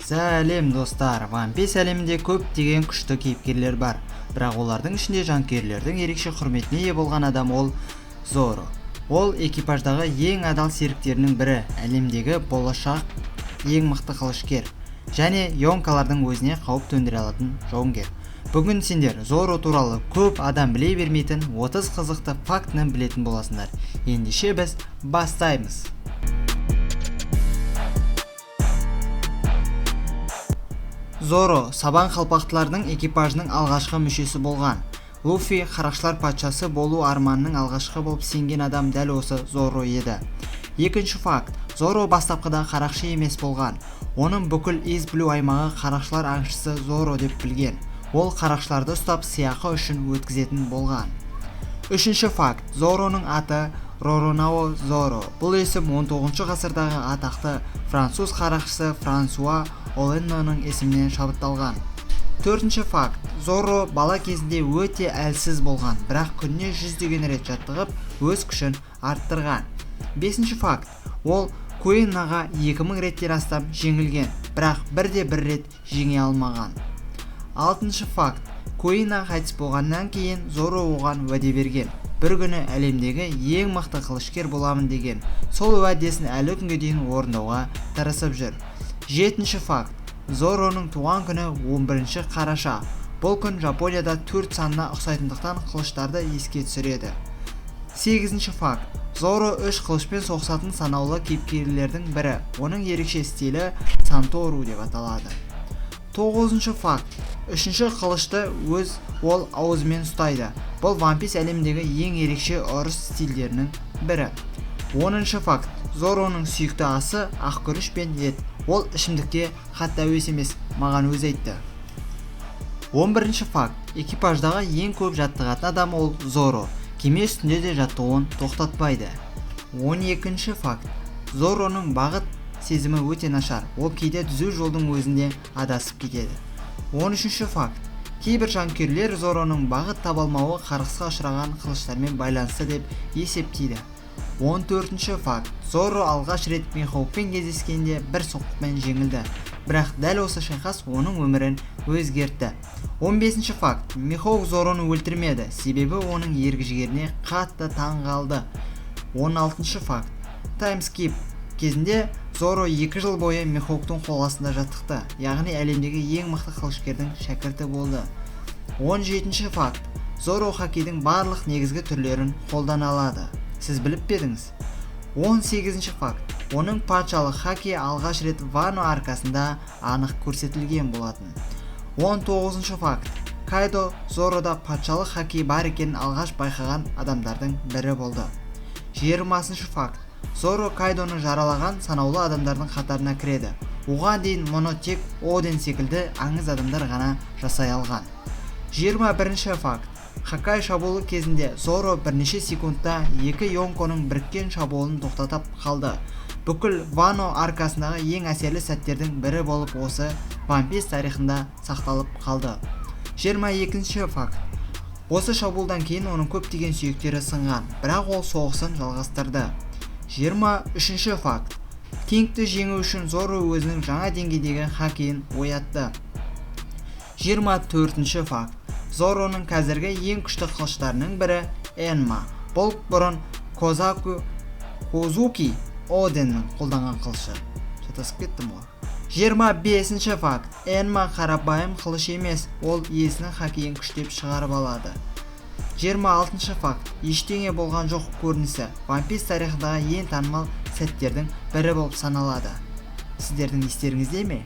Сәлем достар, One Piece әлемінде көптеген күшті кейіпкерлер бар, бірақ олардың ішінде жанкүйерлердің ерекше құрметіне ие болған адам ол Зоро. Ол экипаждағы ең адал серіктерінің бірі, әлемдегі болашақ ең мықты қылышкер және йонкалардың өзіне қауіп төндіре алатын жауынгер. Бүгін сендер Зоро туралы көп адам біле бермейтін 30 қызықты фактіні білетін боласыңдар. Ендеше біз бастаймыз. Зоро сабан қалпақтылардың экипажының алғашқы мүшесі болған. Луфи қарақшылар патшасы болу арманының алғашқы болып сенген адам дәл осы Зоро еді. Екінші факт, Зоро бастапқыда қарақшы емес болған. Оның бүкіл Из Блу аймағы қарақшылар аңшысы Зоро деп білген. Ол қарақшыларды ұстап сыйақы үшін өткізетін болған. Үшінші факт, Зороның аты Роронао Зоро. Бұл есім 19 ғасырдағы атақты француз қарақшысы Франсуа Оленноның есімінен шабытталған. Төртінші факт, Зоро бала кезінде өте әлсіз болған, бірақ күніне 100 рет жаттығып, өз күшін арттырған. Бесінші факт, ол Куинаға 2000 реттен астам жеңілген, бірақ бірде-бір рет жеңе алмаған. Алтыншы факт, Куина қайтыс болғаннан кейін Зоро оған уәде берген. Бір күні әлемдегі ең мықты қылышкер боламын деген. Сол уәдесін әлі күнге дейін орындауға тырысып жүр. Жетінші факт, Зороның туған күні 11 қараша. Бұл күн Жапонияда 4 санына ұқсайтындықтан қылыштарды еске түсіреді. Сегізінші факт, Зоро 3 қылышпен соғысатын санаулы кейіпкерлердің бірі. Оның ерекше стилі Сантору деп аталады. Тоғызыншы факт, үшінші қылышты ол ауызымен ұстайды. Бұл One Piece әлеміндегі ең ерекше ұрыс стильдерінің бірі. Оныншы факт, Зороның сүйікті асы ақкүріш пен ет. Ол ішімдікке қатты әуес емес, маған өзі айтты. 11-ші факт, экипаждағы ең көп жаттығатын адам ол Зоро. Кеме үстінде де жаттығуын тоқтатпайды. 12-ші факт, Зороның бағыт сезімі өте нашар. Ол кейде түзу жолдың өзінде адасып кетеді. 13-ші факт, кейбір жанкүйерлер Зороның бағыт таба алмауы қарғысқа ұшыраған қылыштармен байланысты деп есептейді. 14-ші факт, Зоро алғаш рет Михоукпен кездескенде бір соққымен жеңілді, бірақ дәл осы шайқас оның өмірін өзгертті. 15-ші факт, Михоук Зороны өлтірмеді, себебі оның ерік-жігеріне қатты таң қалды. 16-ші факт, таймскип кезінде Зоро 2 жыл бойы Михоуктың қол астында жаттықты, яғни әлемдегі ең мықты қылышкердің шәкірті болды. 17-ші факт, Зоро хоккейдің барлық негізгі түрлерін қолдана алады. Сіз біліп педіңіз? 18-ші факт, оның патшалық хоккей алғаш рет Вано аркасында анық көрсетілген болатын. 19-ші факт, Кайдо Зорода патшалық хоккей бар екенін алғаш байқаған адамдардың бірі болды. 20-ші факт, Зоро Кайдоны жаралаған санаулы адамдардың қатарына кіреді. Оған дейін мұны тек Оден секілді аңыз адамдар ғана жасай алған. 21-ші факт, Хакай шабуылы кезінде Зоро бірнеше секундта 2 йонконың біріккен шабуылын тоқтатып қалды. Бүкіл Вано аркасындағы ең әсерлі сәттердің бірі болып осы One Piece тарихында сақталып қалды. 22-ші факт, осы шабуылдан кейін оның көптеген сүйектері сынған, бірақ ол соғысын жалғастырды. 23-ші факт, Кингті жеңу үшін Зоро өзінің жаңа деңгейдегі хоккейін оятты. 24-ші факт, Зороның қазіргі ең күшті қылыштарының бірі Энма. Бұл бұрын Козуки Оденнің қолданған қылышы. Шатасып кеттім ғой. 25-ші факт, Энма қарапайым қылыш емес, ол иесінің хоккейін күштеп шығарып алады. 26-ші факт, ештеңе болған жоқ көрінісі One Piece тарихындағы ең танымал сәттердің бірі болып саналады. Сіздердің естеріңізде ме?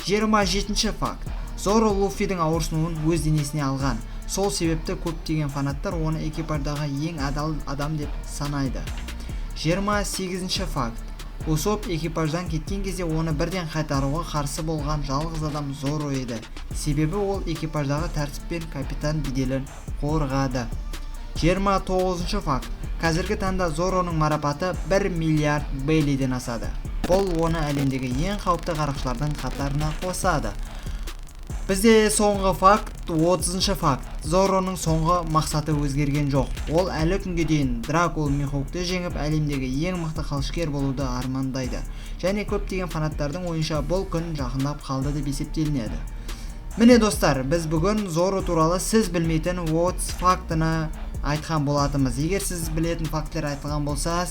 27-ші факт, Зоро Луфидің ауырсынуын өз денесіне алған. Сол себепті көптеген фанаттар оны экипаждағы ең адал адам деп санайды. 28-ші факт, Усоп экипаждан кеткен кезде оны бірден қайтаруға қарсы болған жалғыз адам Зоро еді. Себебі ол экипаждағы тәртіп пен капитан беделін қорғады. 29-ші факт, қазіргі таңда Зороның марапаты 1 миллиард бейлиден асады. Бұл оны әлемдегі ең қауіпті қарақшылардың қатарына қосады. Бізде соңғы факт, 30-шы факт. Зороның соңғы мақсаты өзгерген жоқ. Ол әлі күнге дейін Дракул Михоукты жеңіп әлемдегі ең мықты қылышкер болуды армандайды. және көптеген фанаттардың ойынша бұл күн жақындап қалды деп есептелінеді. Міне достар, біз бүгін Зорро туралы сіз білмейтін What's фактыны айтқан болатымыз. Егер сіз білетін фактілер айтылған болса,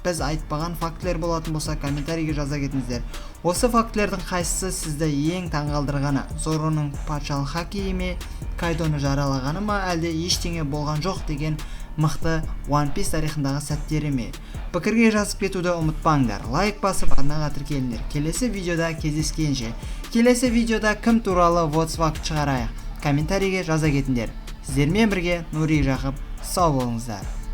біз айтпаған фактілер болатын болса, комментарийге жаза кетіңіздер. Осы фактілердің қайсысы сізді ең таңғалдырғаны? Зорроның патшалық хоккейі ме, Кайдоны жаралағаны ма, әлде ештеңе болған жоқ деген мықты One Piece тарихындағы сәттері ме? Пікірге жазып кетуді ұмытпаңдар. Лайк басып арнаға тіркеліңдер. Келесі видеода кездескенше. Келесі видеода кім туралы What's факт шығарайық? Комментарийге жаза кетіңдер. Сіздермен бірге Нурик Жақып. Сау болыңыздар.